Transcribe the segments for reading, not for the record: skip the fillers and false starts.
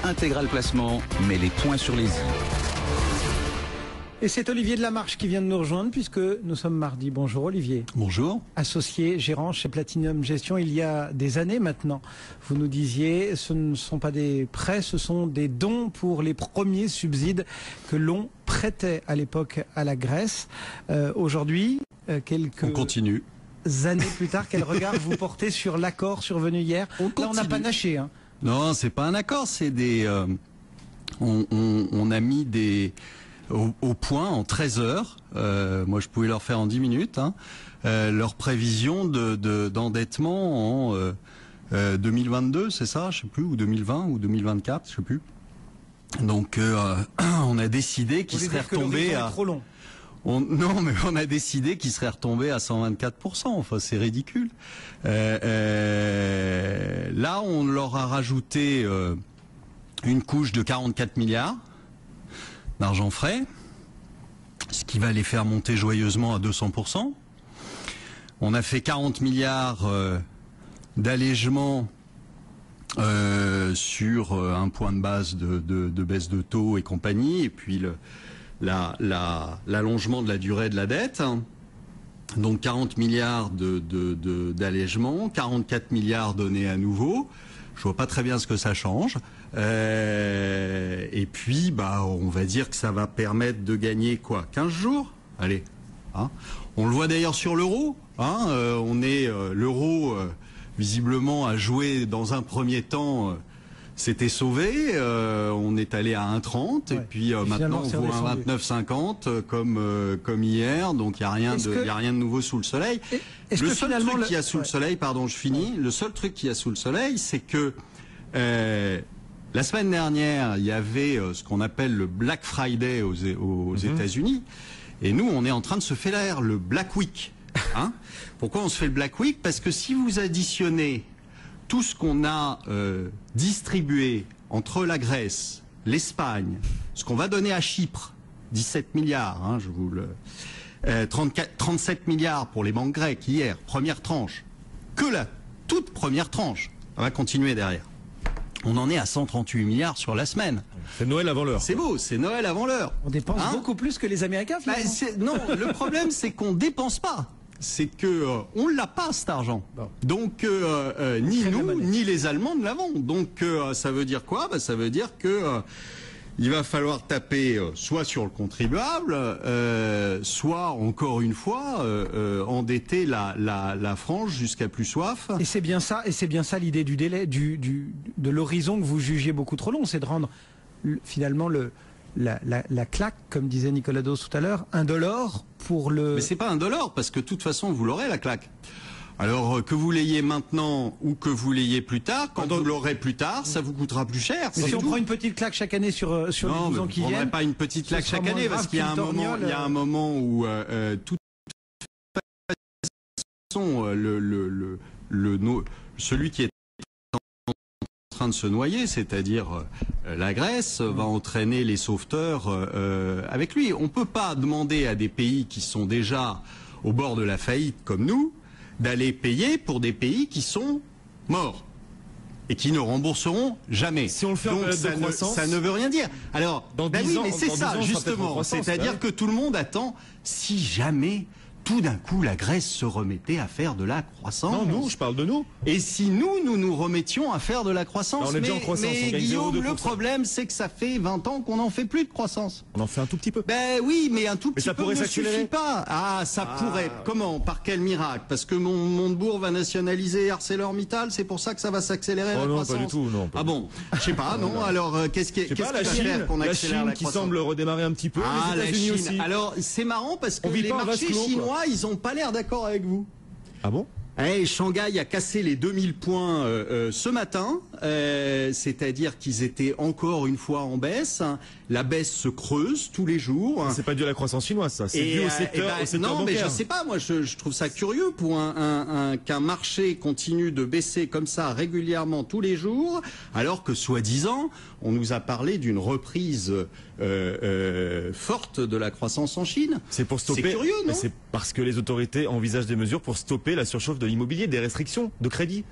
Intégral Placement met les points sur les i. Et c'est Olivier de Lamarche qui vient de nous rejoindre puisque nous sommes mardi. Bonjour Olivier. Bonjour. Associé gérant chez Platinum Gestion il y a des années maintenant. Vous nous disiez, ce ne sont pas des prêts, ce sont des dons pour les premiers subsides que l'on prêtait à l'époque à la Grèce. Aujourd'hui, On continue. années plus tard, quel regard vous portez sur l'accord survenu hier? Là, on n'a pas naché. Hein. Non, c'est pas un accord, c'est des... on a mis des... Au point en 13 heures, moi je pouvais leur faire en 10 minutes, leur prévision d'endettement en 2022, c'est ça, je sais plus, ou 2020 ou 2024, je sais plus. Donc on a décidé qu'il serait retombé à... trop long. Non, mais on a décidé qu'il serait retombé à 124%. Enfin, c'est ridicule. Là, on leur a rajouté une couche de 44 milliards d'argent frais, ce qui va les faire monter joyeusement à 200%. On a fait 40 milliards d'allègement sur un point de base de baisse de taux et compagnie, et puis l'allongement de la durée de la dette. Donc 40 milliards d'allègement, 44 milliards donnés à nouveau. Je vois pas très bien ce que ça change. Et puis, on va dire que ça va permettre de gagner quoi, 15 jours? Allez. On le voit d'ailleurs sur l'euro. L'euro, visiblement, a joué dans un premier temps. C'était sauvé, on est allé à 1,30 et puis maintenant on voit un 29,50 comme hier, donc il y a rien de nouveau sous le soleil. Le seul truc qu'il y a sous le soleil, pardon, je finis. Le seul truc qu'il y a sous le soleil, c'est que la semaine dernière, il y avait ce qu'on appelle le Black Friday aux États-Unis, et nous on est en train de se faire le Black Week. Pourquoi on se fait le Black Week? Parce que si vous additionnez tout ce qu'on a distribué entre la Grèce, l'Espagne, ce qu'on va donner à Chypre, 17 milliards, 37 milliards pour les banques grecques hier, première tranche, que la toute première tranche, on va continuer derrière. On en est à 138 milliards sur la semaine. C'est Noël avant l'heure. C'est beau, c'est Noël avant l'heure. On dépense beaucoup plus que les Américains finalement. Non, le problème c'est qu'on dépense pas. C'est que on l'a pas cet argent. Bon. Donc ni nous ni les Allemands ne l'avons. Donc ça veut dire quoi? Ça veut dire que il va falloir taper soit sur le contribuable, soit encore une fois endetter la France jusqu'à plus soif. Et c'est bien ça l'idée du délai, de l'horizon que vous jugez beaucoup trop long, c'est de rendre finalement la claque, comme disait Nicolas Dos tout à l'heure, indolore pour le... Mais c'est pas indolore, parce que de toute façon, vous l'aurez, la claque. Alors, que vous l'ayez maintenant ou que vous l'ayez plus tard, quand vous l'aurez plus tard, ça vous coûtera plus cher. Mais si on prend une petite claque chaque année sur les 12 ans qui viennent... Non, mais pas une petite claque chaque année, parce qu'il y a un moment où toute façon, celui qui est en train de se noyer, c'est-à-dire la Grèce, va entraîner les sauveteurs avec lui. On ne peut pas demander à des pays qui sont déjà au bord de la faillite comme nous d'aller payer pour des pays qui sont morts et qui ne rembourseront jamais. Si on le fait donc ça ne veut rien dire. Alors, dans 10 ans, mais c'est ça justement. C'est-à-dire que tout le monde attend, si jamais tout d'un coup la Grèce se remettait à faire de la croissance. Non, nous, je parle de nous. Et si nous remettions à faire de la croissance? On est déjà en croissance, mais on gagne Guillaume, 0,2%. le problème, c'est que ça fait 20 ans qu'on n'en fait plus de croissance. On en fait un tout petit peu. Ben oui, mais un tout petit ça peu pourrait ne s'accélérer. suffit pas. Ça pourrait. Comment? Par quel miracle? Parce que Montebourg va nationaliser ArcelorMittal, c'est pour ça que ça va s'accélérer la croissance? Non, pas du tout. Non, bon, je sais pas, non. Alors, qu'est-ce qui va faire qu'on accélère la croissance? qui semble redémarrer un petit peu. Les États-Unis aussi. Alors, c'est marrant parce que les marchés chinois, ils n'ont pas l'air d'accord avec vous. Ah bon? Shanghai a cassé les 2000 points ce matin, c'est-à-dire qu'ils étaient encore une fois en baisse. La baisse se creuse tous les jours. C'est pas dû à la croissance chinoise, ça. C'est dû au secteur non, bancaire. mais je sais pas. Moi, je trouve ça curieux pour qu'un marché continue de baisser comme ça régulièrement tous les jours, alors que soi-disant, on nous a parlé d'une reprise forte de la croissance en Chine. C'est pour stopper. C'est curieux, non? C'est parce que les autorités envisagent des mesures pour stopper la surchauffe de l'immobilier, des restrictions de crédit.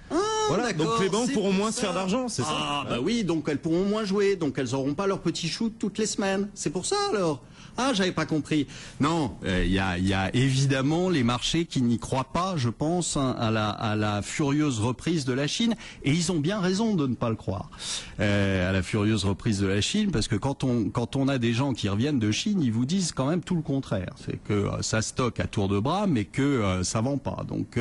Voilà, donc les banques pourront moins se faire d'argent, c'est ça? Ah bah oui, donc elles pourront moins jouer, donc elles n'auront pas leur petit shoot toutes les semaines. C'est pour ça alors. Ah, j'avais pas compris. Non, il y a évidemment les marchés qui n'y croient pas, je pense, hein, à la furieuse reprise de la Chine, et ils ont bien raison de ne pas le croire. À la furieuse reprise de la Chine, parce que quand on a des gens qui reviennent de Chine, ils vous disent quand même tout le contraire. C'est que ça stocke à tour de bras, mais que ça vend pas. Donc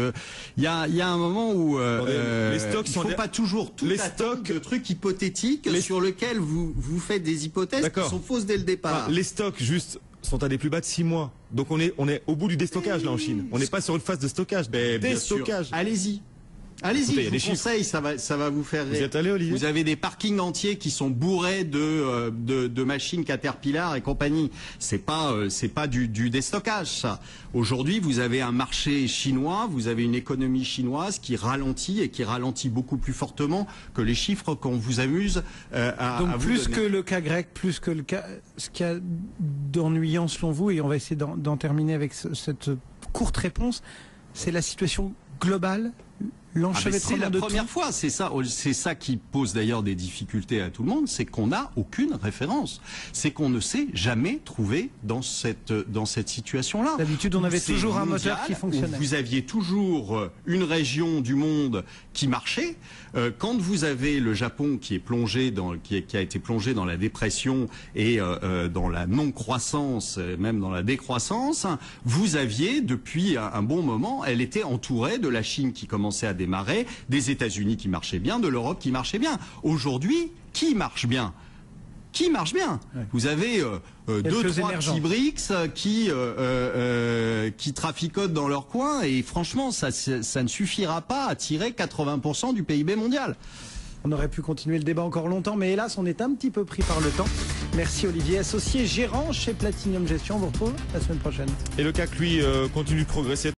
il y a un moment où les stocks il faut pas toujours tout attendre de trucs hypothétiques sur lesquels vous faites des hypothèses qui sont fausses dès le départ. Les stocks sont à des plus bas de 6 mois. Donc on est au bout du déstockage là en Chine. On n'est pas sur une phase de stockage. Déstockage. Allez-y. Allez-y, je vous conseille, ça va vous faire rire. Vous êtes allé, Olivier? Vous avez des parkings entiers qui sont bourrés de machines Caterpillar et compagnie. C'est pas du déstockage, ça. Aujourd'hui, vous avez un marché chinois, vous avez une économie chinoise qui ralentit et qui ralentit beaucoup plus fortement que les chiffres qu'on vous amuse à Donc vous plus donner. que le cas grec, plus que le cas, ce qu'il y a d'ennuyant selon vous, et on va essayer d'en terminer avec cette courte réponse, c'est la situation globale. C'est la première fois, c'est ça qui pose d'ailleurs des difficultés à tout le monde, c'est qu'on n'a aucune référence, c'est qu'on ne s'est jamais trouvé dans cette situation-là. D'habitude, on avait toujours un moteur qui fonctionnait. Vous aviez toujours une région du monde qui marchait. Quand vous avez le Japon qui est plongé qui a été plongé dans la dépression et dans la non-croissance, même dans la décroissance, vous aviez depuis un bon moment, elle était entourée de la Chine qui commençait à démarrer, des États-Unis qui marchaient bien, de l'Europe qui marchait bien. Aujourd'hui, qui marche bien? Qui marche bien? Ouais. Vous avez deux, trois petits BRICS qui traficotent dans leur coin et franchement, ça ne suffira pas à tirer 80% du PIB mondial. On aurait pu continuer le débat encore longtemps, mais hélas, on est un petit peu pris par le temps. Merci Olivier, associé gérant chez Platinum Gestion. On vous retrouve la semaine prochaine. Et le CAC, lui, continue de progresser.